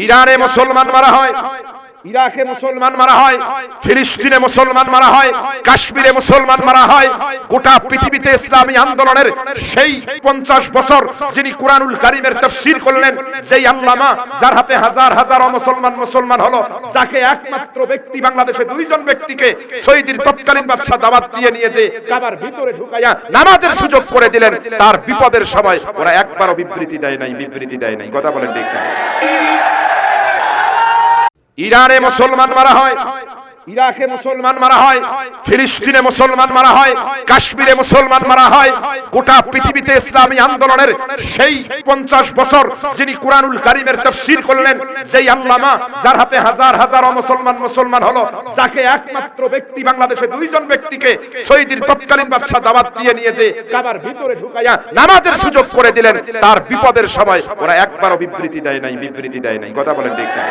ইরানে মুসলমান মারা হয়, ইরাকে মুসলমান মারা হয়, ফিলিস্তিনে মুসলমান মারা হয়, কাশ্মীরে মুসলমান মারা হয়। গোটা পৃথিবীতে ইসলামী আন্দোলনের সেই 50 বছর যিনি কুরআনুল কারীমের তাফসীর করলেন, যেই আল্লামা যার হাতে হাজার হাজার মুসলমান হলো, যাকে একমাত্র ব্যক্তি বাংলাদেশে দুইজন ব্যক্তিকে সৌদির তৎকালীন বাদশা দাওয়াত দিয়ে নিয়ে যে কাবার ভিতরে ঢুকাইয়া নামাজের সুযোগ করে দিলেন, তার বিপদের সময় ওরা একবারও বিবৃতি দেয় নাই। কথা বলেন ঠিক না? ইরানে মুসলমান মারা হয়, ইরাকে মুসলমান মারা হয়, ফিলিস্তিনে মুসলমান মারা হয়, কাশ্মীরে মুসলমান মারা হয়। গোটা পৃথিবীতে ইসলামী আন্দোলনের সেই 50 বছর যিনি কুরআনুল কারীমের তাফসীর করলেন, যেই আল্লামা যার হাতে হাজার হাজার মুসলমান হলো, যাকে একমাত্র ব্যক্তি বাংলাদেশে দুইজন ব্যক্তিকে সৌদির তৎকালীন বাদশা দাওয়াত দিয়ে নিয়ে যে কাবার ভিতরে ঢুকাইয়া নামাজের সুযোগ করে দিলেন, তার বিপদের সময় ওরা একবারও বিবৃতি দেয় নাই। কথা বলেন ঠিক না?